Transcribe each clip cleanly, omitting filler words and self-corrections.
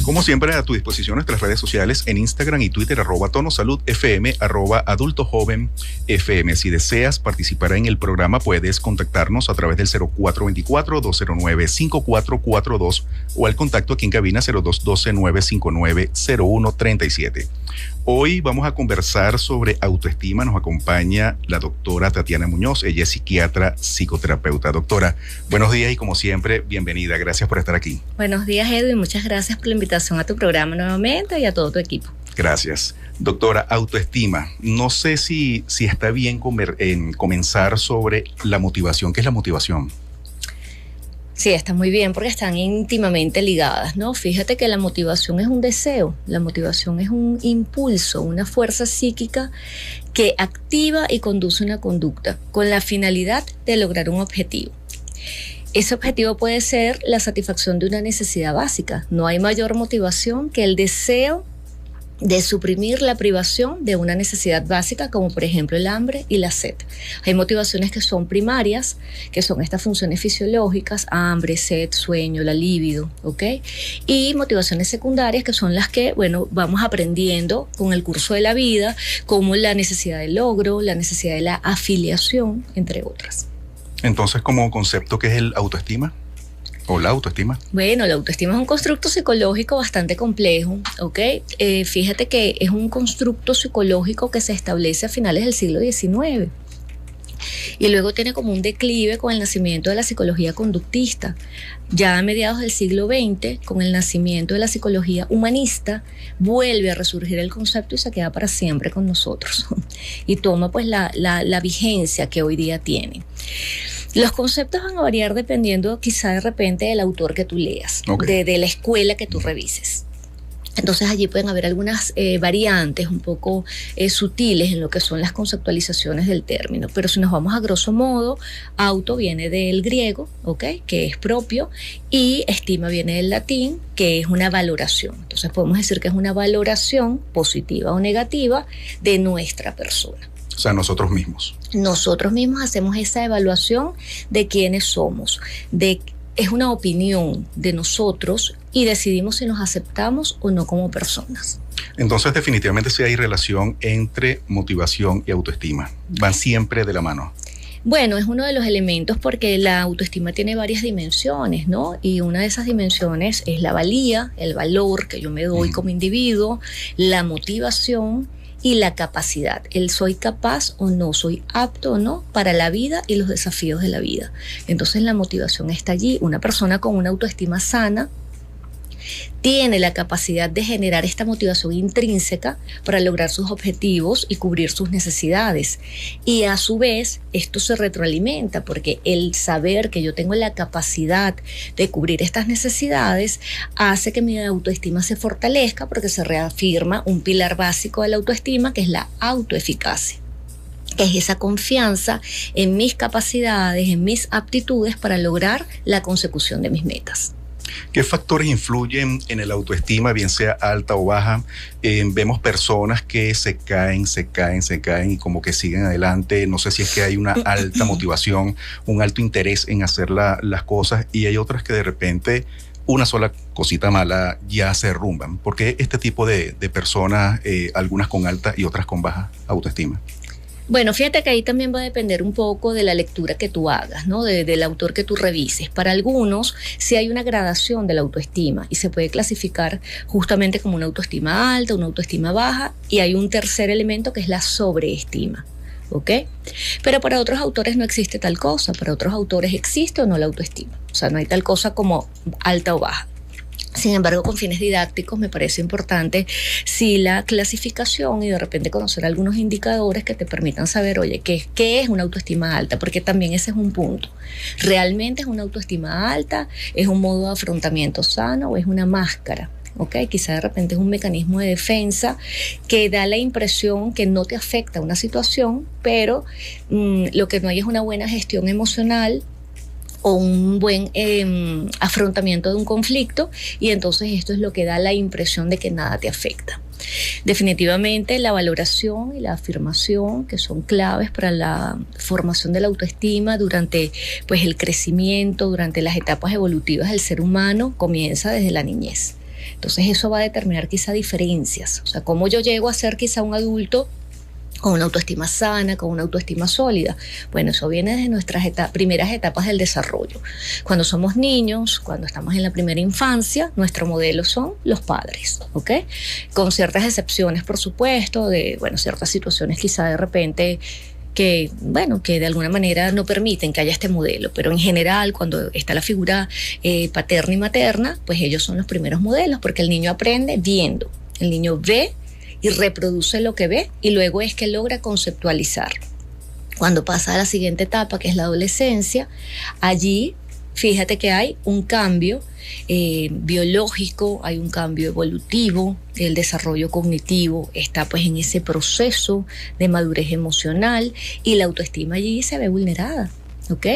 Como siempre, a tu disposición nuestras redes sociales en Instagram y Twitter, @tonosaludfm, @adultojovenfm. Si deseas participar en el programa, puedes contactarnos a través del 0424-209-5442 o al contacto aquí en cabina 0212-959-0137. Hoy vamos a conversar sobre autoestima. Nos acompaña la doctora Tatiana Muñoz. Ella es psiquiatra, psicoterapeuta. Doctora, buenos días y como siempre, bienvenida. Gracias por estar aquí. Buenos días, Edwin. Muchas gracias por la invitación a tu programa nuevamente y a todo tu equipo. Gracias. Doctora, autoestima. No sé si está bien comenzar sobre la motivación. ¿Qué es la motivación? Sí, está muy bien porque están íntimamente ligadas, ¿no? Fíjate que la motivación es un deseo, la motivación es un impulso, una fuerza psíquica que activa y conduce una conducta con la finalidad de lograr un objetivo. Ese objetivo puede ser la satisfacción de una necesidad básica. No hay mayor motivación que el deseo de suprimir la privación de una necesidad básica, como por ejemplo el hambre y la sed. Hay motivaciones que son primarias, que son estas funciones fisiológicas: hambre, sed, sueño, la libido, ¿ok? Y motivaciones secundarias, que son las que, vamos aprendiendo con el curso de la vida, como la necesidad de logro, la necesidad de la afiliación, entre otras. Entonces, como concepto, ¿qué es el autoestima? ¿O la autoestima? Bueno, la autoestima es un constructo psicológico bastante complejo, ¿ok? Fíjate que es un constructo psicológico que se establece a finales del siglo XIX y luego tiene como un declive con el nacimiento de la psicología conductista. Ya a mediados del siglo XX, con el nacimiento de la psicología humanista, vuelve a resurgir el concepto y se queda para siempre con nosotros y toma pues la vigencia que hoy día tiene. Los conceptos van a variar dependiendo quizá de repente del autor que tú leas, okay, de la escuela que tú revises. Entonces allí pueden haber algunas variantes un poco sutiles en lo que son las conceptualizaciones del término. Pero si nos vamos a grosso modo, auto viene del griego, ¿okay?, que es propio, y estima viene del latín, que es una valoración. Entonces podemos decir que es una valoración positiva o negativa de nuestra persona. O sea, nosotros mismos. Nosotros mismos hacemos esa evaluación de quiénes somos, es una opinión de nosotros y decidimos si nos aceptamos o no como personas. Entonces, definitivamente sí hay relación entre motivación y autoestima. Van siempre de la mano. Bueno, es uno de los elementos porque la autoestima tiene varias dimensiones, ¿no? Y una de esas dimensiones es la valía, el valor que yo me doy como individuo, la motivación y la capacidad, el soy capaz o no, soy apto o no para la vida y los desafíos de la vida. Entonces la motivación está allí. Una persona con una autoestima sana tiene la capacidad de generar esta motivación intrínseca para lograr sus objetivos y cubrir sus necesidades. Y a su vez, esto se retroalimenta porque el saber que yo tengo la capacidad de cubrir estas necesidades hace que mi autoestima se fortalezca porque se reafirma un pilar básico de la autoestima, que es la autoeficacia, que es esa confianza en mis capacidades, en mis aptitudes para lograr la consecución de mis metas. ¿Qué factores influyen en el autoestima, bien sea alta o baja? Vemos personas que se caen y como que siguen adelante. No sé si es que hay una alta motivación, un alto interés en hacer las cosas, y hay otras que de repente una sola cosita mala ya se derrumban. ¿Por qué este tipo de personas, algunas con alta y otras con baja autoestima? Bueno, fíjate que ahí también va a depender un poco de la lectura que tú hagas, ¿no? Del autor que tú revises. Para algunos sí hay una gradación de la autoestima y se puede clasificar justamente como una autoestima alta, una autoestima baja, y hay un tercer elemento que es la sobreestima, ¿ok? Pero para otros autores no existe tal cosa. Para otros autores existe o no la autoestima. O sea, no hay tal cosa como alta o baja. Sin embargo, con fines didácticos me parece importante sí la clasificación y de repente conocer algunos indicadores que te permitan saber, oye, ¿qué es una autoestima alta? Porque también ese es un punto. ¿Realmente es una autoestima alta? ¿Es un modo de afrontamiento sano o es una máscara? ¿Okay? Quizá de repente es un mecanismo de defensa que da la impresión que no te afecta una situación, pero lo que no hay es una buena gestión emocional o un buen afrontamiento de un conflicto, y entonces esto es lo que da la impresión de que nada te afecta. Definitivamente la valoración y la afirmación, que son claves para la formación de la autoestima durante pues, el crecimiento, durante las etapas evolutivas del ser humano, comienza desde la niñez. Entonces eso va a determinar quizá diferencias, o sea, cómo yo llego a ser quizá un adulto con una autoestima sana, con una autoestima sólida. Bueno, eso viene desde nuestras primeras etapas del desarrollo. Cuando somos niños, cuando estamos en la primera infancia, nuestro modelo son los padres, ¿ok? Con ciertas excepciones, por supuesto, de, bueno, ciertas situaciones quizá de repente que, bueno, que de alguna manera no permiten que haya este modelo, pero en general cuando está la figura paterna y materna, pues ellos son los primeros modelos, porque el niño aprende viendo, el niño ve y reproduce lo que ve y luego es que logra conceptualizar. Cuando pasa a la siguiente etapa, que es la adolescencia, allí fíjate que hay un cambio biológico, hay un cambio evolutivo, el desarrollo cognitivo está pues en ese proceso de madurez emocional y la autoestima allí se ve vulnerada, ¿ok?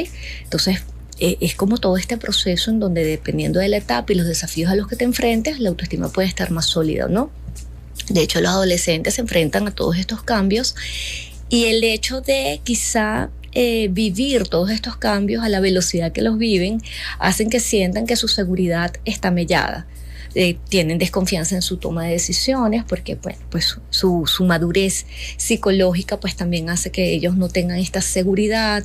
Entonces es como todo este proceso en donde dependiendo de la etapa y los desafíos a los que te enfrentes, la autoestima puede estar más sólida o no. De hecho, los adolescentes se enfrentan a todos estos cambios y el hecho de quizá vivir todos estos cambios a la velocidad que los viven hacen que sientan que su seguridad está mellada. Tienen desconfianza en su toma de decisiones porque bueno, pues su madurez psicológica pues también hace que ellos no tengan esta seguridad.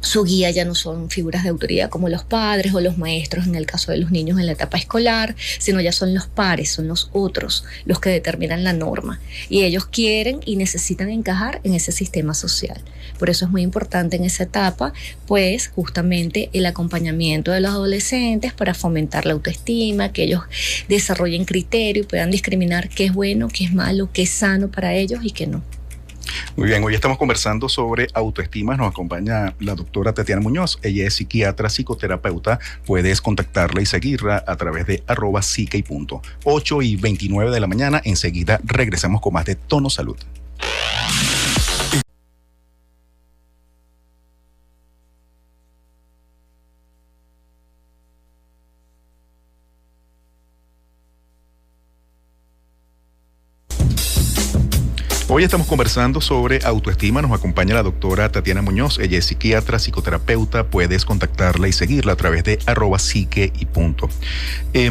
Su guía ya no son figuras de autoridad como los padres o los maestros en el caso de los niños en la etapa escolar, sino ya son los pares, son los otros los que determinan la norma y ellos quieren y necesitan encajar en ese sistema social. Por eso es muy importante en esa etapa pues justamente el acompañamiento de los adolescentes para fomentar la autoestima, que ellos desarrollen criterio y puedan discriminar qué es bueno, qué es malo, qué es sano para ellos y qué no. Muy bien, hoy estamos conversando sobre autoestima. Nos acompaña la doctora Tatiana Muñoz. Ella es psiquiatra, psicoterapeuta. Puedes contactarla y seguirla a través de @psique. 8:29 de la mañana. Enseguida regresamos con más de Tono Salud. Hoy estamos conversando sobre autoestima. Nos acompaña la doctora Tatiana Muñoz. Ella es psiquiatra, psicoterapeuta. Puedes contactarla y seguirla a través de @psique.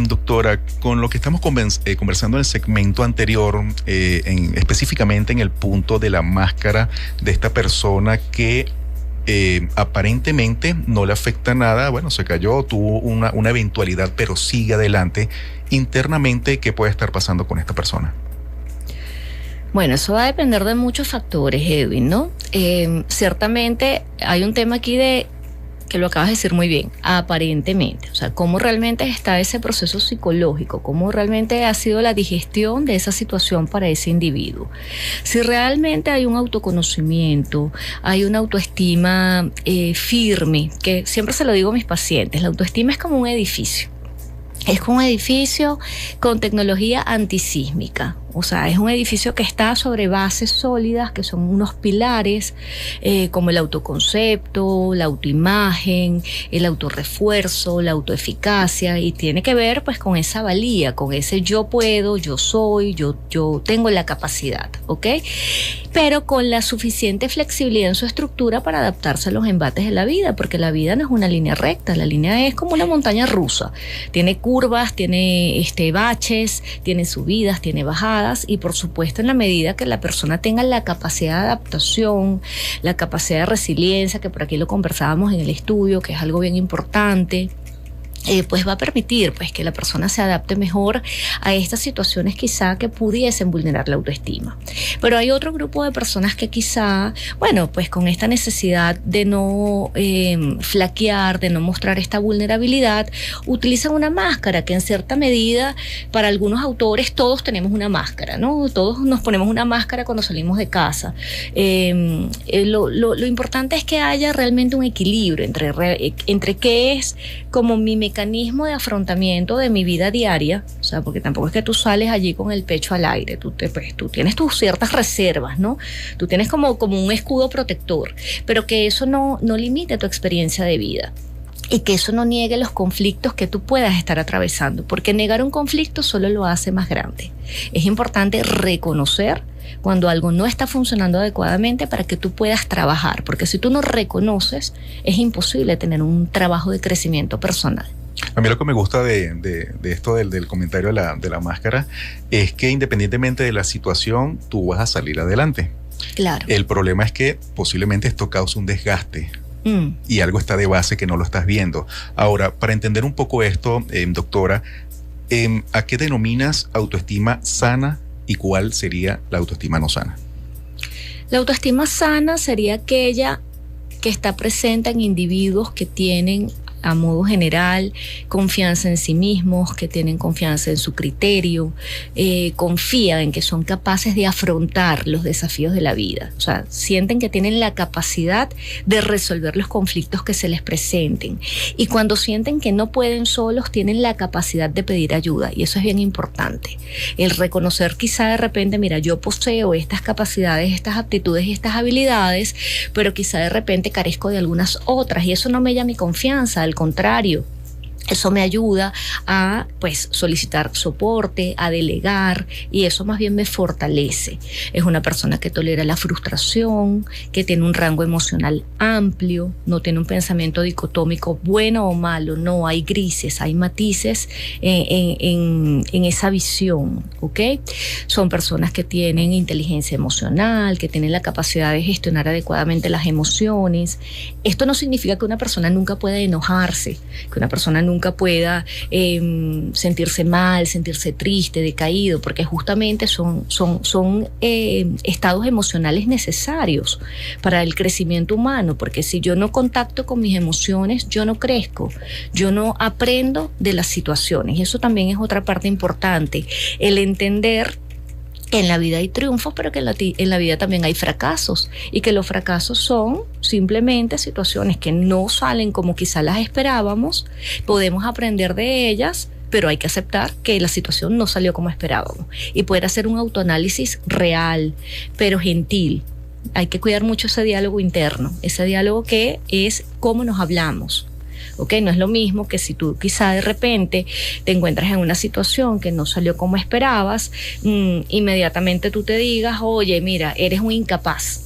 Doctora, con lo que estamos conversando en el segmento anterior, específicamente en el punto de la máscara de esta persona que aparentemente no le afecta nada, bueno, se cayó, tuvo una eventualidad, pero sigue adelante. Internamente, ¿qué puede estar pasando con esta persona? Bueno, eso va a depender de muchos factores, Edwin, ¿no? Ciertamente hay un tema aquí de, que lo acabas de decir muy bien, aparentemente, o sea, cómo realmente está ese proceso psicológico, cómo realmente ha sido la digestión de esa situación para ese individuo. Si realmente hay un autoconocimiento, hay una autoestima firme, que siempre se lo digo a mis pacientes, la autoestima es como un edificio. Es un edificio con tecnología antisísmica. O sea, es un edificio que está sobre bases sólidas, que son unos pilares como el autoconcepto, la autoimagen, el autorrefuerzo, la autoeficacia, y tiene que ver pues con esa valía, con ese yo puedo, yo soy, yo tengo la capacidad, ¿ok? Pero con la suficiente flexibilidad en su estructura para adaptarse a los embates de la vida, porque la vida no es una línea recta, la línea es como una montaña rusa, tiene curvas, tiene baches, tiene subidas, tiene bajadas, y por supuesto en la medida que la persona tenga la capacidad de adaptación, la capacidad de resiliencia, que por aquí lo conversábamos en el estudio, que es algo bien importante, pues va a permitir pues que la persona se adapte mejor a estas situaciones quizá que pudiesen vulnerar la autoestima. Pero hay otro grupo de personas que quizá, bueno, pues con esta necesidad de no flaquear, de no mostrar esta vulnerabilidad, utilizan una máscara que en cierta medida, para algunos autores, todos tenemos una máscara, ¿no? Todos nos ponemos una máscara cuando salimos de casa. Lo importante es que haya realmente un equilibrio entre qué es como mi mecanismo de afrontamiento de mi vida diaria, o sea, porque tampoco es que tú sales allí con el pecho al aire, tú tienes tus ciertas reservas, ¿no? Tú tienes como un escudo protector, pero que eso no limite tu experiencia de vida. y que eso no niegue los conflictos que tú puedas estar atravesando, porque negar un conflicto solo lo hace más grande. Es importante reconocer cuando algo no está funcionando adecuadamente para que tú puedas trabajar, porque si tú no reconoces, es imposible tener un trabajo de crecimiento personal. A mí lo que me gusta de esto del comentario de la máscara es que independientemente de la situación, tú vas a salir adelante. Claro. El problema es que posiblemente esto cause un desgaste. Y algo está de base que no lo estás viendo. Ahora, para entender un poco esto, doctora, ¿a qué denominas autoestima sana y cuál sería la autoestima no sana? La autoestima sana sería aquella que está presente en individuos que tienen, a modo general, confianza en sí mismos, que tienen confianza en su criterio, confían en que son capaces de afrontar los desafíos de la vida. O sea, sienten que tienen la capacidad de resolver los conflictos que se les presenten. Y cuando sienten que no pueden solos, tienen la capacidad de pedir ayuda. Y eso es bien importante. El reconocer quizá de repente, mira, yo poseo estas capacidades, estas aptitudes y estas habilidades, pero quizá de repente carezco de algunas otras. Y eso no me llama mi confianza. Al contrario, eso me ayuda a solicitar soporte, a delegar, y eso más bien me fortalece. Es una persona que tolera la frustración, que tiene un rango emocional amplio, no tiene un pensamiento dicotómico bueno o malo, no, hay grises, hay matices en esa visión, ¿ok? Son personas que tienen inteligencia emocional, que tienen la capacidad de gestionar adecuadamente las emociones. Esto no significa que una persona nunca pueda enojarse, que una persona nunca pueda sentirse mal, sentirse triste, decaído, porque justamente son estados emocionales necesarios para el crecimiento humano, porque si yo no contacto con mis emociones, yo no crezco, yo no aprendo de las situaciones. Y eso también es otra parte importante, el entender que en la vida hay triunfos, pero que en la vida también hay fracasos, y que los fracasos son simplemente situaciones que no salen como quizá las esperábamos. Podemos aprender de ellas, pero hay que aceptar que la situación no salió como esperábamos y poder hacer un autoanálisis real, pero gentil. Hay que cuidar mucho ese diálogo interno, ese diálogo que es cómo nos hablamos. Okay, no es lo mismo que si tú quizá de repente te encuentras en una situación que no salió como esperabas, inmediatamente tú te digas, oye, mira, eres un incapaz.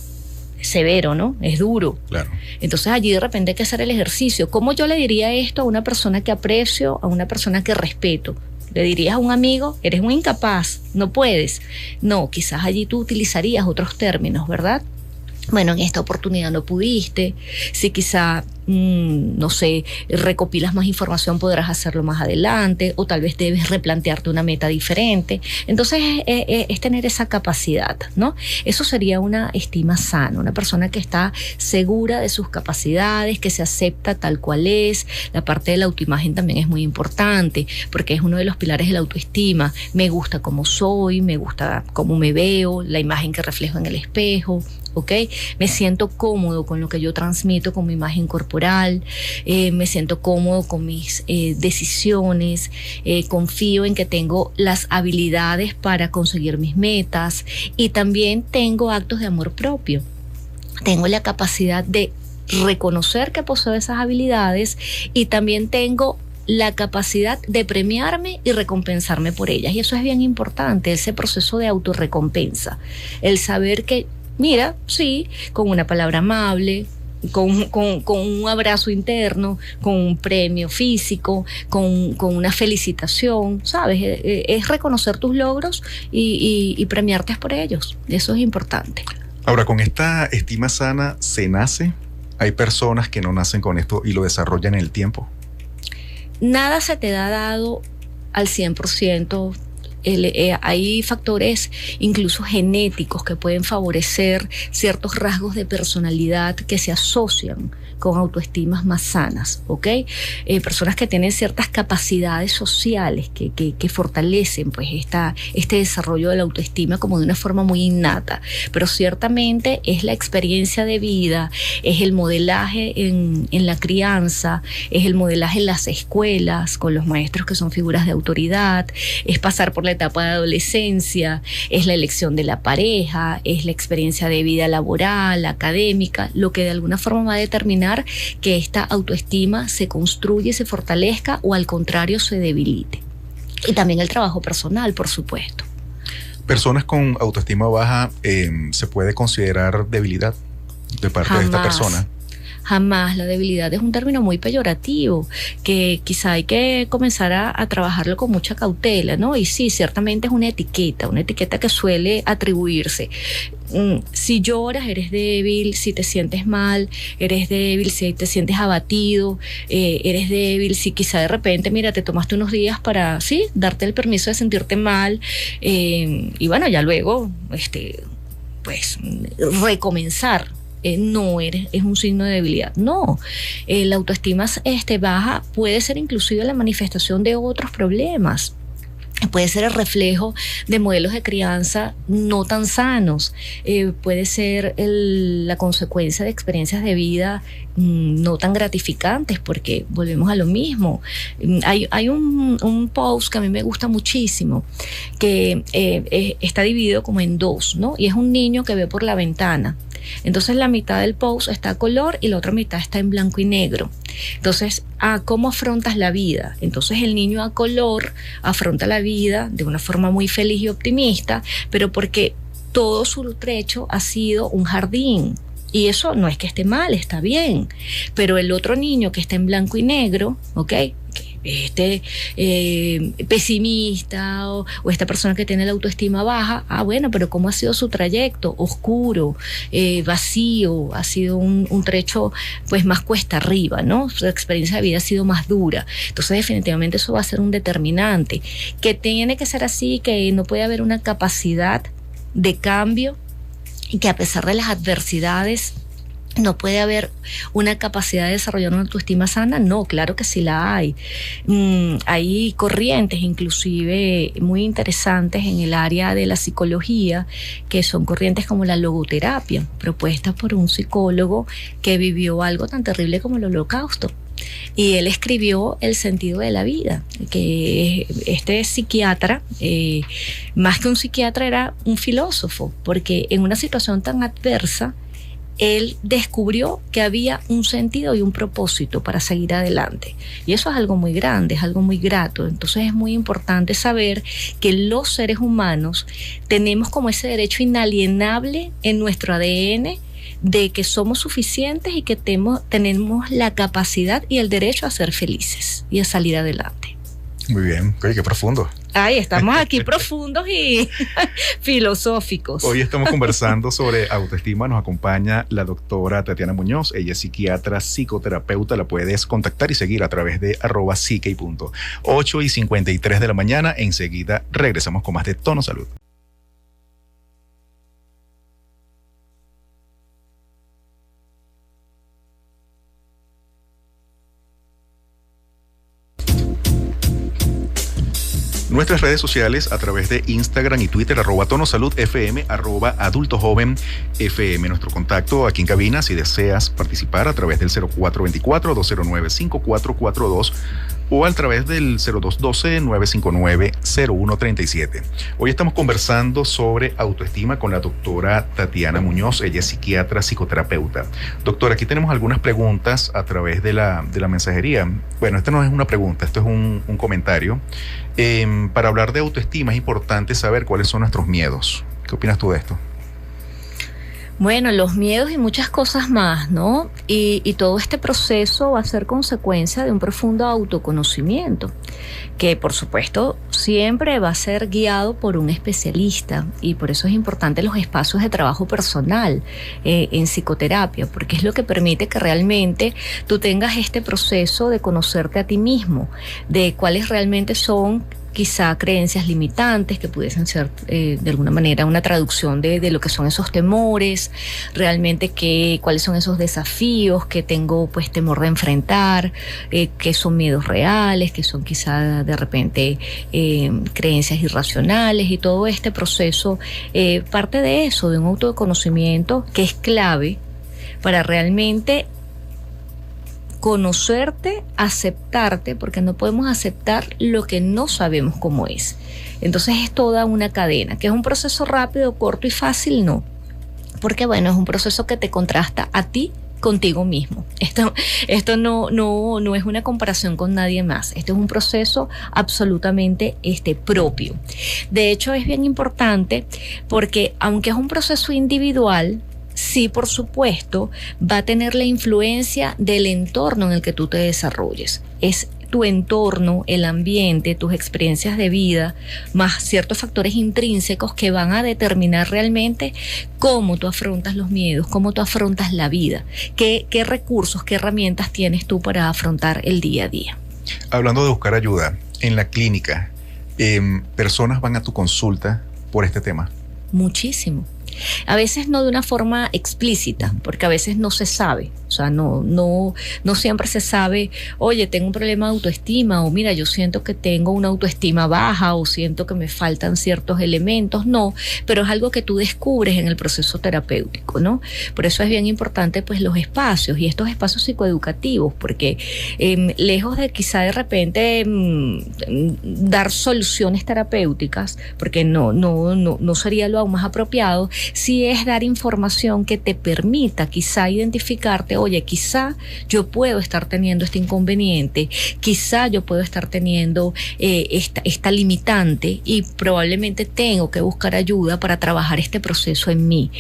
Severo, ¿no? Es duro. Claro. Entonces allí de repente hay que hacer el ejercicio. ¿Cómo yo le diría esto a una persona que aprecio, a una persona que respeto? ¿Le dirías a un amigo, eres un incapaz, no puedes? No, quizás allí tú utilizarías otros términos, ¿verdad? Bueno, en esta oportunidad no pudiste. Si quizá, no sé, recopilas más información, podrás hacerlo más adelante, o tal vez debes replantearte una meta diferente. Entonces es tener esa capacidad, ¿no? Eso sería una estima sana, una persona que está segura de sus capacidades, que se acepta tal cual es. La parte de la autoimagen también es muy importante, porque es uno de los pilares de la autoestima. Me gusta cómo soy, me gusta cómo me veo, la imagen que reflejo en el espejo. ¿Ok? Me siento cómodo con lo que yo transmito, con mi imagen corporal, me siento cómodo con mis decisiones, confío en que tengo las habilidades para conseguir mis metas, y también tengo actos de amor propio. Tengo la capacidad de reconocer que poseo esas habilidades, y también tengo la capacidad de premiarme y recompensarme por ellas. Y eso es bien importante, ese proceso de autorrecompensa, el saber que mira, sí, con una palabra amable, con un abrazo interno, con un premio físico, con una felicitación, ¿sabes? Es reconocer tus logros y premiarte por ellos. Eso es importante. Ahora, con esta estima sana, ¿se nace? ¿Hay personas que no nacen con esto y lo desarrollan en el tiempo? Nada se te da dado al 100%. Hay factores incluso genéticos que pueden favorecer ciertos rasgos de personalidad que se asocian con autoestimas más sanas, ¿ok? Personas que tienen ciertas capacidades sociales que fortalecen pues este desarrollo de la autoestima como de una forma muy innata, pero ciertamente es la experiencia de vida, es el modelaje en la crianza, es el modelaje en las escuelas con los maestros que son figuras de autoridad, es pasar por la etapa de adolescencia, es la elección de la pareja, es la experiencia de vida laboral, académica, lo que de alguna forma va a determinar que esta autoestima se construye y se fortalezca o al contrario se debilite. Y también el trabajo personal, por supuesto. Personas con autoestima baja, ¿se puede considerar debilidad de parte de esta persona? Jamás. La debilidad es un término muy peyorativo que quizá hay que comenzar a trabajarlo con mucha cautela, ¿no? Y sí, ciertamente es una etiqueta que suele atribuirse. Si lloras, eres débil. Si te sientes mal, eres débil. Si te sientes abatido, eres débil. Si quizá de repente, mira, te tomaste unos días para, sí, darte el permiso de sentirte mal, y bueno, ya luego, pues, recomenzar. No es un signo de debilidad. No, la autoestima baja puede ser inclusive la manifestación de otros problemas. Puede ser el reflejo de modelos de crianza no tan sanos, puede ser la consecuencia de experiencias de vida no tan gratificantes, porque volvemos a lo mismo. Hay un post que a mí me gusta muchísimo, que está dividido como en dos, ¿no? Y es un niño que ve por la ventana. Entonces la mitad del post está a color y la otra mitad está en blanco y negro. Entonces, ¿cómo afrontas la vida? Entonces el niño a color afronta la vida de una forma muy feliz y optimista, pero porque todo su trecho ha sido un jardín. Y eso no es que esté mal, está bien. Pero el otro niño que está en blanco y negro, ¿ok?, pesimista o esta persona que tiene la autoestima baja, bueno, pero ¿cómo ha sido su trayecto? Oscuro, vacío, ha sido un trecho pues más cuesta arriba, ¿no? Su experiencia de vida ha sido más dura. Entonces definitivamente eso va a ser un determinante, que tiene que ser así, que no puede haber una capacidad de cambio y que a pesar de las adversidades no puede haber una capacidad de desarrollar una autoestima sana. No, claro que sí la hay. Hay corrientes inclusive muy interesantes en el área de la psicología, que son corrientes como la logoterapia, propuestas por un psicólogo que vivió algo tan terrible como el Holocausto. Y él escribió El sentido de la vida, que este psiquiatra, más que un psiquiatra, era un filósofo, porque en una situación tan adversa, él descubrió que había un sentido y un propósito para seguir adelante. Y eso es algo muy grande, es algo muy grato. Entonces es muy importante saber que los seres humanos tenemos como ese derecho inalienable en nuestro ADN de que somos suficientes y que tenemos la capacidad y el derecho a ser felices y a salir adelante. Muy bien, oye, qué profundo. Ay, estamos aquí profundos y filosóficos. Hoy estamos conversando sobre autoestima. Nos acompaña la doctora Tatiana Muñoz. Ella es psiquiatra, psicoterapeuta. La puedes contactar y seguir a través de @psique. 8:53 de la mañana. Enseguida regresamos con más de Tono Salud. Nuestras redes sociales a través de Instagram y Twitter, @tonosaludfm, @adultojovenfm. Nuestro contacto aquí en cabina, si deseas participar, a través del 0424-209-5442 o a través del 0212-959-0137. Hoy estamos conversando sobre autoestima con la doctora Tatiana Muñoz. Ella es psiquiatra, psicoterapeuta. Doctora, aquí tenemos algunas preguntas a través de la mensajería. Bueno, esta no es una pregunta, esto es un comentario. Para hablar de autoestima es importante saber cuáles son nuestros miedos. ¿Qué opinas tú de esto? Bueno, los miedos y muchas cosas más, ¿no? Y todo este proceso va a ser consecuencia de un profundo autoconocimiento, que por supuesto siempre va a ser guiado por un especialista, y por eso es importante los espacios de trabajo personal en psicoterapia, porque es lo que permite que realmente tú tengas este proceso de conocerte a ti mismo, de cuáles realmente son quizá creencias limitantes que pudiesen ser de alguna manera una traducción de lo que son esos temores, realmente cuáles son esos desafíos que tengo pues temor de enfrentar, que son miedos reales, que son quizá de repente creencias irracionales, y todo este proceso parte de eso, de un autoconocimiento que es clave para realmente conocerte, aceptarte, porque no podemos aceptar lo que no sabemos cómo es. Entonces es toda una cadena, que es un proceso rápido, corto y fácil, no. Porque bueno, es un proceso que te contrasta a ti contigo mismo. Esto no es una comparación con nadie más. Esto es un proceso absolutamente propio. De hecho, es bien importante porque aunque es un proceso individual, sí, por supuesto, va a tener la influencia del entorno en el que tú te desarrolles. Es tu entorno, el ambiente, tus experiencias de vida, más ciertos factores intrínsecos que van a determinar realmente cómo tú afrontas los miedos, cómo tú afrontas la vida, qué recursos, qué herramientas tienes tú para afrontar el día a día. Hablando de buscar ayuda, en la clínica, ¿personas van a tu consulta por este tema? Muchísimo. A veces no de una forma explícita, porque a veces no se sabe, o sea, no siempre se sabe, oye, tengo un problema de autoestima, o mira, yo siento que tengo una autoestima baja, o siento que me faltan ciertos elementos, no, pero es algo que tú descubres en el proceso terapéutico, ¿no? Por eso es bien importante, pues, los espacios, y estos espacios psicoeducativos, porque lejos de quizá de repente dar soluciones terapéuticas, porque no sería lo aún más apropiado, sí es dar información que te permita quizá identificarte, oye, quizá yo puedo estar teniendo este inconveniente, quizá yo puedo estar teniendo esta limitante y probablemente tengo que buscar ayuda para trabajar este proceso en mí.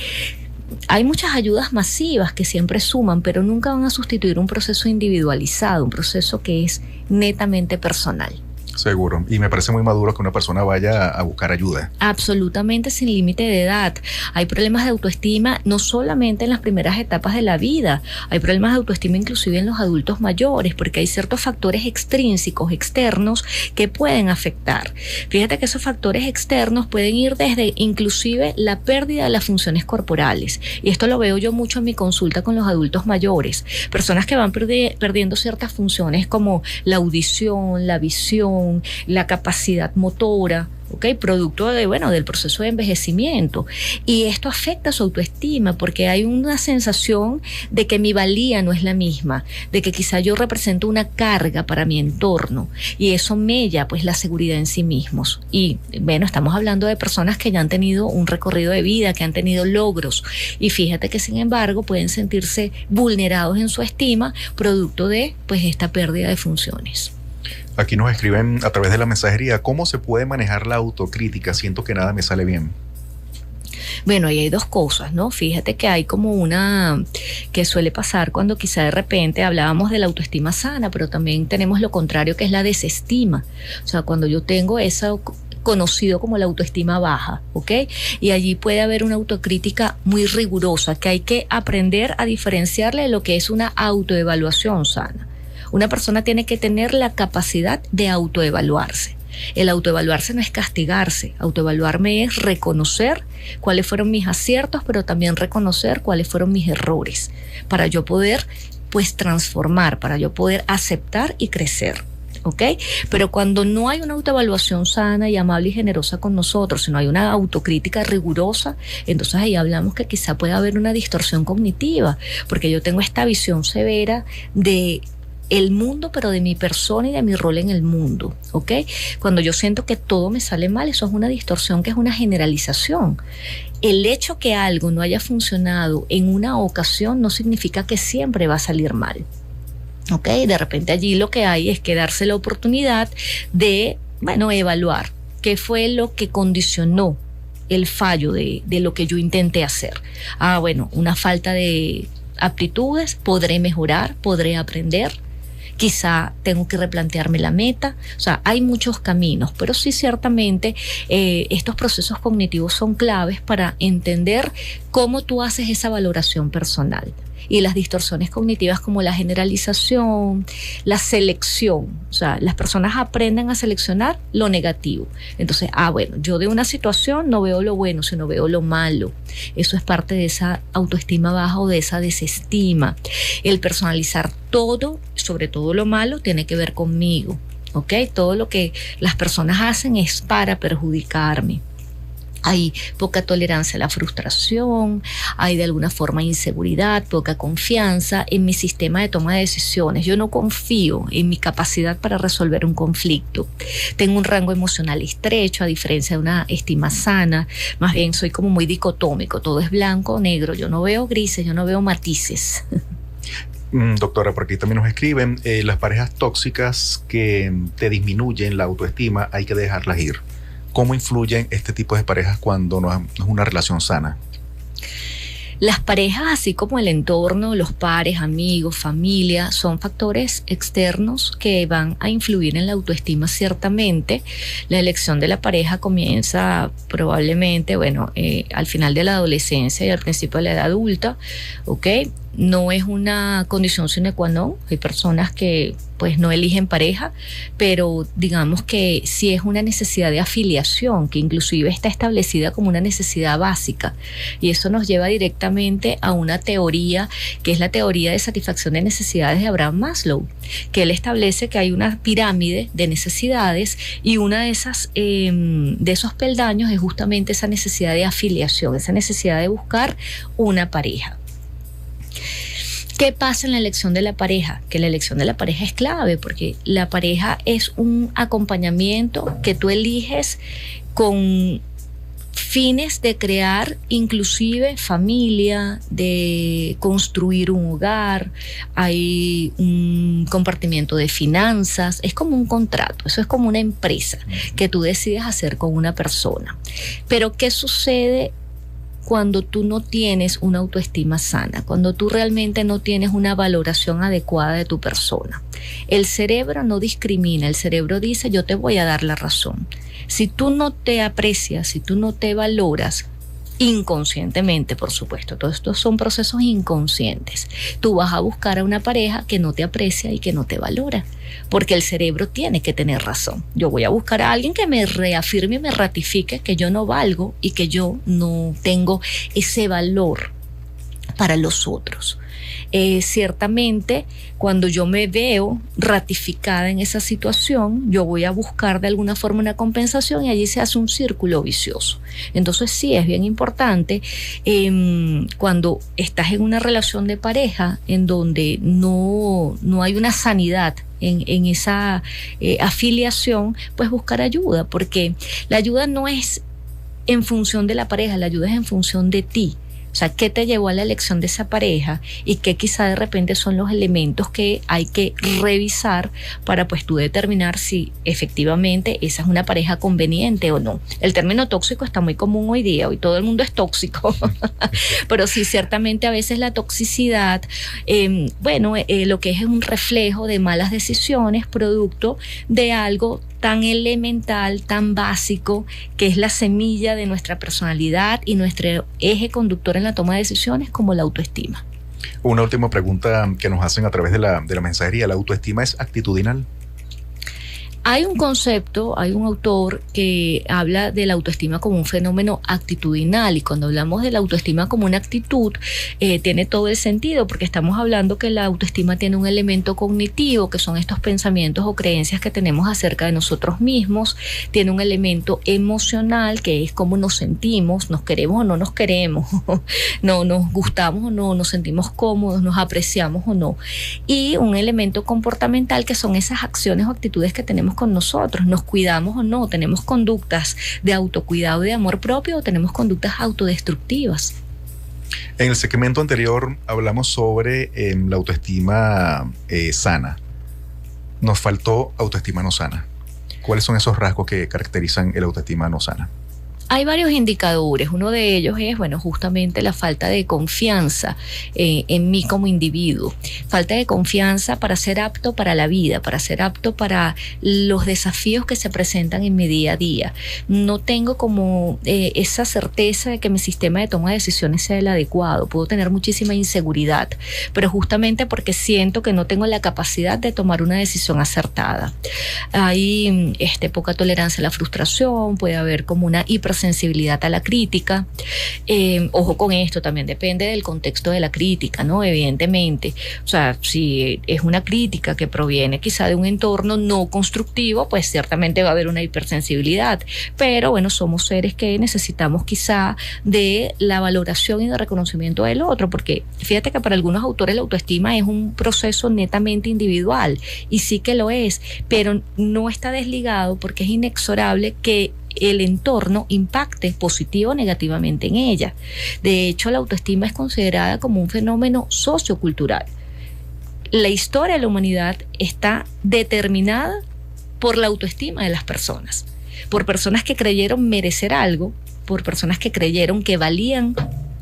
Hay muchas ayudas masivas que siempre suman, pero nunca van a sustituir un proceso individualizado, un proceso que es netamente personal. Seguro. Y me parece muy maduro que una persona vaya a buscar ayuda. Absolutamente sin límite de edad. Hay problemas de autoestima no solamente en las primeras etapas de la vida, hay problemas de autoestima inclusive en los adultos mayores, porque hay ciertos factores extrínsecos, externos, que pueden afectar. Fíjate que esos factores externos pueden ir desde inclusive la pérdida de las funciones corporales. Y esto lo veo yo mucho en mi consulta con los adultos mayores. Personas que van perdiendo ciertas funciones como la audición, la visión, la capacidad motora, ¿okay? Producto del proceso de envejecimiento. Y esto afecta su autoestima porque hay una sensación de que mi valía no es la misma, de que quizá yo represento una carga para mi entorno y eso mella pues la seguridad en sí mismos. Y bueno, estamos hablando de personas que ya han tenido un recorrido de vida, que han tenido logros y fíjate que sin embargo pueden sentirse vulnerados en su estima producto de pues esta pérdida de funciones. Aquí nos escriben a través de la mensajería, ¿cómo se puede manejar la autocrítica? Siento que nada me sale bien. Bueno, ahí hay dos cosas, ¿no? Fíjate que hay como una que suele pasar cuando quizá de repente hablábamos de la autoestima sana, pero también tenemos lo contrario que es la desestima. O sea, cuando yo tengo esa conocido como la autoestima baja, ¿ok? Y allí puede haber una autocrítica muy rigurosa que hay que aprender a diferenciarle de lo que es una autoevaluación sana. Una persona tiene que tener la capacidad de autoevaluarse. El autoevaluarse no es castigarse, autoevaluarme es reconocer cuáles fueron mis aciertos, pero también reconocer cuáles fueron mis errores, para yo poder pues transformar, para yo poder aceptar y crecer. ¿Ok? Pero cuando no hay una autoevaluación sana y amable y generosa con nosotros, sino hay una autocrítica rigurosa, entonces ahí hablamos que quizá pueda haber una distorsión cognitiva, porque yo tengo esta visión severa de el mundo, pero de mi persona y de mi rol en el mundo, ¿ok? Cuando yo siento que todo me sale mal, eso es una distorsión que es una generalización. El hecho que algo no haya funcionado en una ocasión no significa que siempre va a salir mal, ¿ok? De repente allí lo que hay es que darse la oportunidad de, evaluar qué fue lo que condicionó el fallo de lo que yo intenté hacer. Una falta de aptitudes, podré mejorar, podré aprender. Quizá tengo que replantearme la meta. O sea, hay muchos caminos, pero sí ciertamente estos procesos cognitivos son claves para entender cómo tú haces esa valoración personal. Y las distorsiones cognitivas como la generalización, la selección, o sea, las personas aprenden a seleccionar lo negativo. Entonces, yo de una situación no veo lo bueno, sino veo lo malo. Eso es parte de esa autoestima baja o de esa desestima. El personalizar todo, sobre todo lo malo, tiene que ver conmigo, ¿ok? Todo lo que las personas hacen es para perjudicarme. Hay poca tolerancia a la frustración, hay de alguna forma inseguridad, poca confianza en mi sistema de toma de decisiones. Yo no confío en mi capacidad para resolver un conflicto. Tengo un rango emocional estrecho, a diferencia de una estima sana. Más bien soy como muy dicotómico, todo es blanco o negro. Yo no veo grises, yo no veo matices. Doctora, por aquí también nos escriben, las parejas tóxicas que te disminuyen la autoestima, hay que dejarlas ir. ¿Cómo influyen este tipo de parejas cuando no es una relación sana? Las parejas, así como el entorno, los pares, amigos, familia, son factores externos que van a influir en la autoestima ciertamente. La elección de la pareja comienza probablemente, al final de la adolescencia y al principio de la edad adulta, ¿ok? No es una condición sine qua non. Hay personas que pues no eligen pareja, pero digamos que sí es una necesidad de afiliación, que inclusive está establecida como una necesidad básica. Y eso nos lleva directamente a una teoría, que es la teoría de satisfacción de necesidades de Abraham Maslow, que él establece que hay una pirámide de necesidades y una de esos peldaños es justamente esa necesidad de afiliación, esa necesidad de buscar una pareja. ¿Qué pasa en la elección de la pareja? Que la elección de la pareja es clave, porque la pareja es un acompañamiento que tú eliges con fines de crear inclusive familia, de construir un hogar, hay un compartimiento de finanzas, es como un contrato, eso es como una empresa que tú decides hacer con una persona. Pero ¿qué sucede cuando tú no tienes una autoestima sana, cuando tú realmente no tienes una valoración adecuada de tu persona? El cerebro no discrimina, el cerebro dice: yo te voy a dar la razón. Si tú no te aprecias, si tú no te valoras, inconscientemente, por supuesto, todos estos son procesos inconscientes, tú vas a buscar a una pareja que no te aprecia y que no te valora, porque el cerebro tiene que tener razón. Yo voy a buscar a alguien que me reafirme y me ratifique que yo no valgo y que yo no tengo ese valor para los otros. Ciertamente, cuando yo me veo ratificada en esa situación, yo voy a buscar de alguna forma una compensación y allí se hace un círculo vicioso. Entonces sí, es bien importante cuando estás en una relación de pareja en donde no hay una sanidad en esa afiliación, pues buscar ayuda, porque la ayuda no es en función de la pareja, la ayuda es en función de ti. O sea, ¿qué te llevó a la elección de esa pareja? Y qué quizá de repente son los elementos que hay que revisar para pues tú determinar si efectivamente esa es una pareja conveniente o no. El término tóxico está muy común hoy día, hoy todo el mundo es tóxico, pero sí, ciertamente a veces la toxicidad, lo que es un reflejo de malas decisiones, producto de algo tan elemental, tan básico, que es la semilla de nuestra personalidad y nuestro eje conductor en la toma de decisiones, como la autoestima. Una última pregunta que nos hacen a través de la mensajería. ¿La autoestima es actitudinal? Hay un concepto, hay un autor que habla de la autoestima como un fenómeno actitudinal, y cuando hablamos de la autoestima como una actitud, tiene todo el sentido, porque estamos hablando que la autoestima tiene un elemento cognitivo, que son estos pensamientos o creencias que tenemos acerca de nosotros mismos, tiene un elemento emocional, que es cómo nos sentimos, nos queremos o no nos queremos, no nos gustamos o no, nos sentimos cómodos, nos apreciamos o no, y un elemento comportamental, que son esas acciones o actitudes que tenemos con nosotros, nos cuidamos o no, tenemos conductas de autocuidado y de amor propio, o tenemos conductas autodestructivas. En el segmento anterior hablamos sobre la autoestima sana. Nos faltó autoestima no sana. ¿Cuáles son esos rasgos que caracterizan el autoestima no sana? Hay varios indicadores. Uno de ellos es, justamente la falta de confianza en mí como individuo. Falta de confianza para ser apto para la vida, para ser apto para los desafíos que se presentan en mi día a día. No tengo como esa certeza de que mi sistema de toma de decisiones sea el adecuado. Puedo tener muchísima inseguridad, pero justamente porque siento que no tengo la capacidad de tomar una decisión acertada. Hay poca tolerancia a la frustración, puede haber como una hipersensibilidad hipersensibilidad a la crítica. Ojo con esto, también depende del contexto de la crítica, ¿no? Evidentemente, o sea, si es una crítica que proviene quizá de un entorno no constructivo, pues ciertamente va a haber una hipersensibilidad, pero bueno, somos seres que necesitamos quizá de la valoración y de reconocimiento del otro, porque fíjate que para algunos autores la autoestima es un proceso netamente individual, y sí que lo es, pero no está desligado porque es inexorable que el entorno impacte positivo o negativamente en ella. De hecho, la autoestima es considerada como un fenómeno sociocultural. La historia de la humanidad está determinada por la autoestima de las personas, por personas que creyeron merecer algo, por personas que creyeron que valían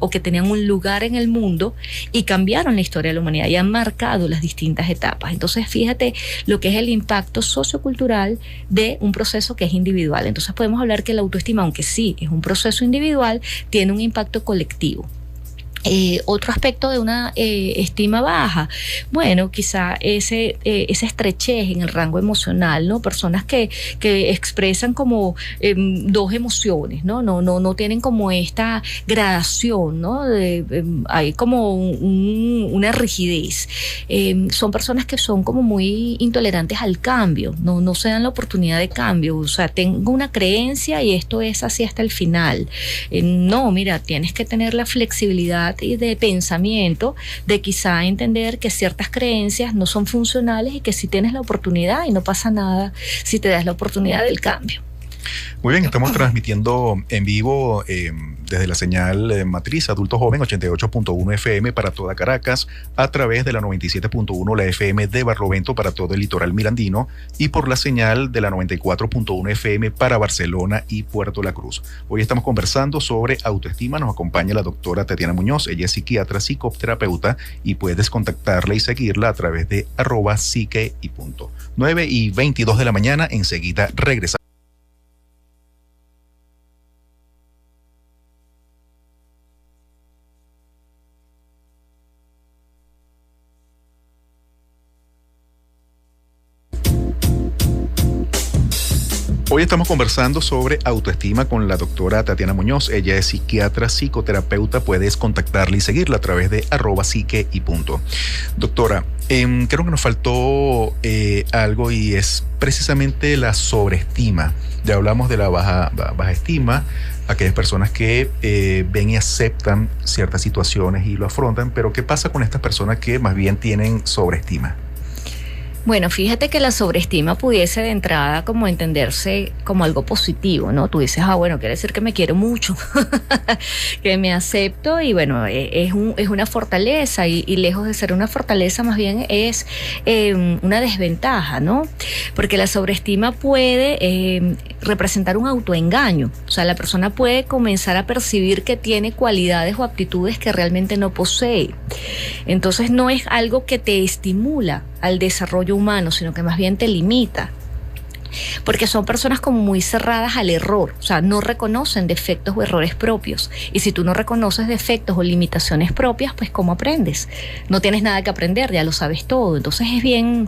o que tenían un lugar en el mundo y cambiaron la historia de la humanidad y han marcado las distintas etapas. Entonces, fíjate lo que es el impacto sociocultural de un proceso que es individual. Entonces, podemos hablar que la autoestima, aunque sí es un proceso individual, tiene un impacto colectivo. Otro aspecto de una estima baja, bueno, quizá esa estrechez en el rango emocional, ¿no? Personas que expresan como dos emociones, ¿no? No tienen como esta gradación, ¿no? Hay como una rigidez. Son personas que son como muy intolerantes al cambio, no se dan la oportunidad de cambio. O sea, tengo una creencia y esto es así hasta el final. No, mira, tienes que tener la flexibilidad y de pensamiento de quizá entender que ciertas creencias no son funcionales y que si tienes la oportunidad y no pasa nada si te das la oportunidad del cambio. Muy bien, estamos transmitiendo en vivo desde la señal matriz Adulto Joven 88.1 FM para toda Caracas, a través de la 97.1 la FM de Barlovento para todo el litoral mirandino y por la señal de la 94.1 FM para Barcelona y Puerto La Cruz. Hoy estamos conversando sobre autoestima. Nos acompaña la doctora Tatiana Muñoz. Ella es psiquiatra, psicoterapeuta, y puedes contactarla y seguirla a través de @psique y punto. 9:22 de la mañana, enseguida regresamos. Hoy estamos conversando sobre autoestima con la doctora Tatiana Muñoz. Ella es psiquiatra, psicoterapeuta. Puedes contactarla y seguirla a través de @psique y punto. Doctora, creo que nos faltó algo, y es precisamente la sobreestima. Ya hablamos de la baja estima, aquellas personas que ven y aceptan ciertas situaciones y lo afrontan, pero ¿qué pasa con estas personas que más bien tienen sobreestima? Bueno, fíjate que la sobreestima pudiese de entrada como entenderse como algo positivo, ¿no? Tú dices, bueno, quiere decir que me quiero mucho, que me acepto, y bueno, es una fortaleza, y lejos de ser una fortaleza, más bien es una desventaja, ¿no? Porque la sobreestima puede representar un autoengaño. O sea, la persona puede comenzar a percibir que tiene cualidades o aptitudes que realmente no posee. Entonces no es algo que te estimula al desarrollo humano, sino que más bien te limita. Porque son personas como muy cerradas al error, o sea, no reconocen defectos o errores propios. Y si tú no reconoces defectos o limitaciones propias, pues ¿cómo aprendes? No tienes nada que aprender, ya lo sabes todo. Entonces es bien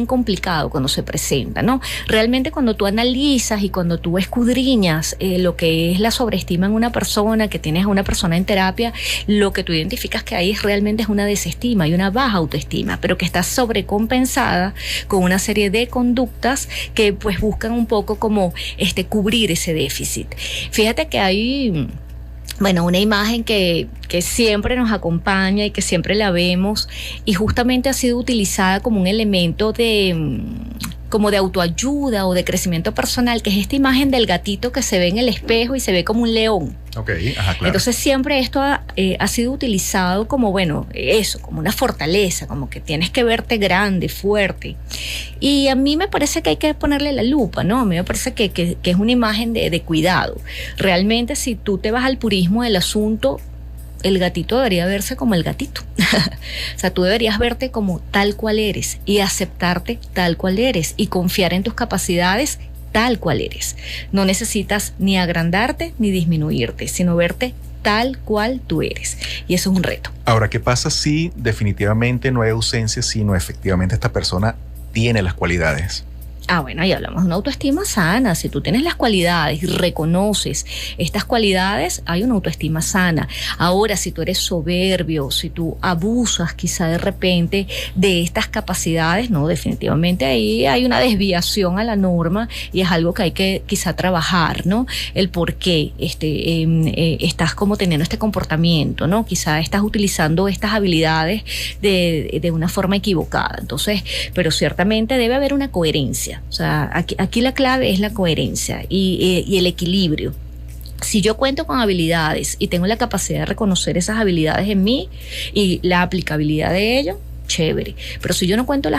complicado cuando se presenta, ¿no? Realmente cuando tú analizas y cuando tú escudriñas lo que es la sobreestima en una persona, que tienes a una persona en terapia, lo que tú identificas que ahí realmente es una desestima y una baja autoestima, pero que está sobrecompensada con una serie de conductas que pues buscan un poco como cubrir ese déficit. Fíjate que hay una imagen que siempre nos acompaña y que siempre la vemos, y justamente ha sido utilizada como un elemento como de autoayuda o de crecimiento personal, que es esta imagen del gatito que se ve en el espejo y se ve como un león. Okay, claro. Entonces siempre esto ha sido utilizado como, como una fortaleza, como que tienes que verte grande, fuerte. Y a mí me parece que hay que ponerle la lupa, ¿no? A mí me parece que es una imagen de cuidado. Realmente, si tú te vas al purismo del asunto, el gatito debería verse como el gatito. O sea, tú deberías verte como tal cual eres y aceptarte tal cual eres y confiar en tus capacidades tal cual eres. No necesitas ni agrandarte ni disminuirte, sino verte tal cual tú eres. Y eso es un reto. Ahora, ¿qué pasa si definitivamente no hay ausencia, sino efectivamente esta persona tiene las cualidades? Bueno, ahí hablamos de una autoestima sana. Si tú tienes las cualidades y reconoces estas cualidades, hay una autoestima sana. Ahora, si tú eres soberbio, si tú abusas quizá de repente de estas capacidades, no, definitivamente ahí hay una desviación a la norma y es algo que hay que quizá trabajar, ¿no? El por qué estás como teniendo este comportamiento, ¿no? Quizá estás utilizando estas habilidades de una forma equivocada. Entonces, pero ciertamente debe haber una coherencia. O sea, aquí la clave es la coherencia y el equilibrio. Si yo cuento con habilidades y tengo la capacidad de reconocer esas habilidades en mí y la aplicabilidad de ello, chévere. Pero si yo no cuento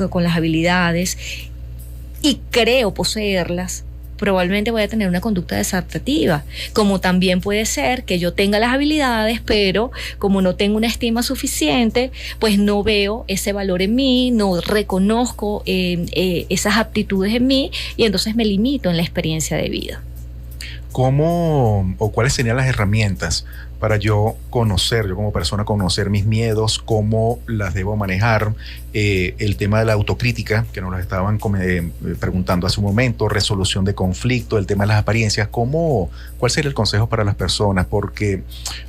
con las habilidades y creo poseerlas, probablemente voy a tener una conducta desadaptativa, como también puede ser que yo tenga las habilidades, pero como no tengo una estima suficiente, pues no veo ese valor en mí, no reconozco esas aptitudes en mí y entonces me limito en la experiencia de vida. ¿Cómo o cuáles serían las herramientas para yo como persona, conocer mis miedos, cómo las debo manejar? El tema de la autocrítica, que nos lo estaban preguntando hace un momento, resolución de conflicto, el tema de las apariencias, ¿cuál sería el consejo para las personas? Porque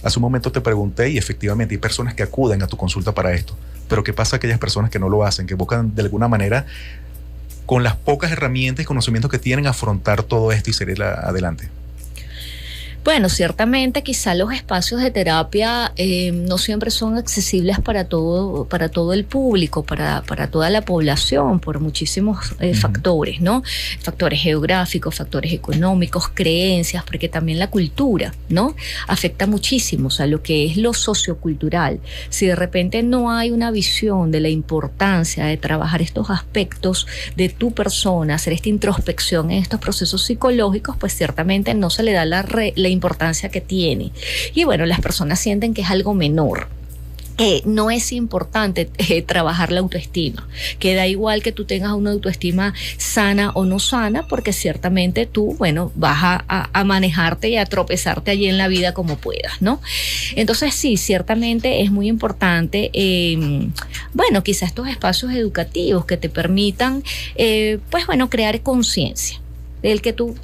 hace un momento te pregunté y efectivamente hay personas que acuden a tu consulta para esto, pero ¿qué pasa a aquellas personas que no lo hacen, que buscan de alguna manera, con las pocas herramientas y conocimientos que tienen, afrontar todo esto y salir adelante? Bueno, ciertamente quizá los espacios de terapia no siempre son accesibles para todo el público, para toda la población, por muchísimos factores, ¿no? Factores geográficos, factores económicos, creencias, porque también la cultura, ¿no? Afecta muchísimo, o sea, lo que es lo sociocultural. Si de repente no hay una visión de la importancia de trabajar estos aspectos de tu persona, hacer esta introspección en estos procesos psicológicos, pues ciertamente no se le da la importancia que tiene. Y bueno, las personas sienten que es algo menor. No es importante trabajar la autoestima, que da igual que tú tengas una autoestima sana o no sana, porque ciertamente tú, bueno, vas a manejarte y a tropezarte allí en la vida como puedas, ¿no? Entonces sí, ciertamente es muy importante, bueno, quizás estos espacios educativos que te permitan, pues bueno, crear conciencia. El que tú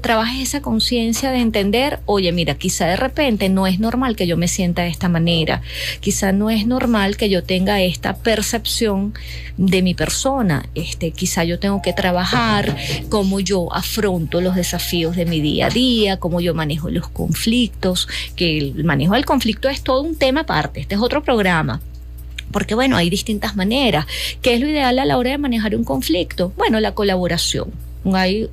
trabajes esa conciencia de entender, oye, mira, quizá de repente no es normal que yo me sienta de esta manera, quizá no es normal que yo tenga esta percepción de mi persona, quizá yo tengo que trabajar cómo yo afronto los desafíos de mi día a día, cómo yo manejo los conflictos, que el manejo del conflicto es todo un tema aparte, este es otro programa. Porque bueno, hay distintas maneras. ¿Qué es lo ideal a la hora de manejar un conflicto? Bueno, la colaboración. Hay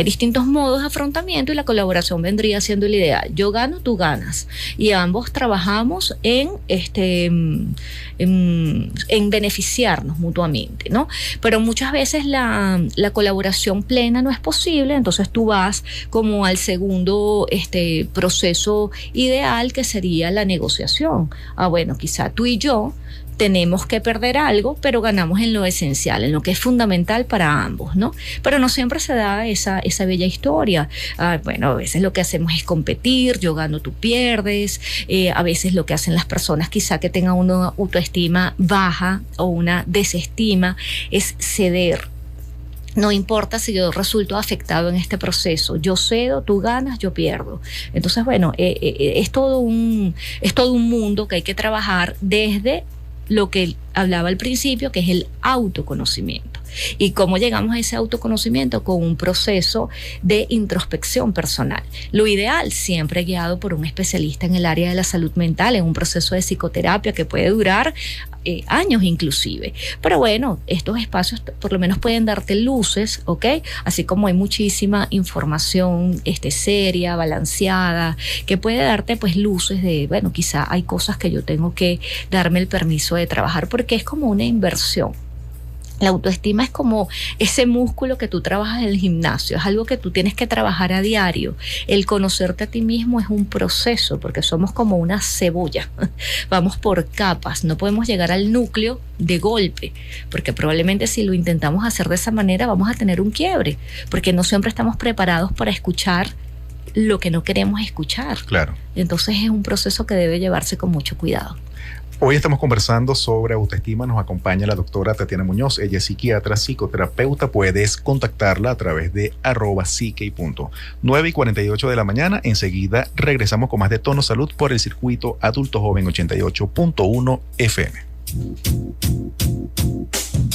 distintos modos de afrontamiento y la colaboración vendría siendo el ideal. Yo gano, tú ganas. Y ambos trabajamos en beneficiarnos mutuamente, ¿no? Pero muchas veces la colaboración plena no es posible, entonces tú vas como al segundo proceso ideal, que sería la negociación. Bueno, quizá tú y yo tenemos que perder algo, pero ganamos en lo esencial, en lo que es fundamental para ambos, ¿no? Pero no siempre se da esa bella historia. Bueno, a veces lo que hacemos es competir, yo gano, tú pierdes. A veces lo que hacen las personas quizá que tengan una autoestima baja o una desestima es ceder. No importa si yo resulto afectado en este proceso, yo cedo, tú ganas, yo pierdo. Entonces, bueno, es todo un mundo que hay que trabajar desde lo que hablaba al principio, que es el autoconocimiento. ¿Y cómo llegamos a ese autoconocimiento? Con un proceso de introspección personal. Lo ideal, siempre guiado por un especialista en el área de la salud mental, en un proceso de psicoterapia que puede durar años inclusive. Pero bueno, estos espacios por lo menos pueden darte luces, ¿ok? Así como hay muchísima información seria, balanceada, que puede darte pues luces de, bueno, quizá hay cosas que yo tengo que darme el permiso de trabajar, porque es como una inversión. La autoestima es como ese músculo que tú trabajas en el gimnasio, es algo que tú tienes que trabajar a diario. El conocerte a ti mismo es un proceso, porque somos como una cebolla, vamos por capas, no podemos llegar al núcleo de golpe, porque probablemente si lo intentamos hacer de esa manera vamos a tener un quiebre, porque no siempre estamos preparados para escuchar lo que no queremos escuchar. Claro. Entonces es un proceso que debe llevarse con mucho cuidado. Hoy estamos conversando sobre autoestima. Nos acompaña la doctora Tatiana Muñoz. Ella es psiquiatra, psicoterapeuta. Puedes contactarla a través de @psique. 9:48 de la mañana. Enseguida regresamos con más de Tono Salud por el circuito Adulto Joven 88.1 FM.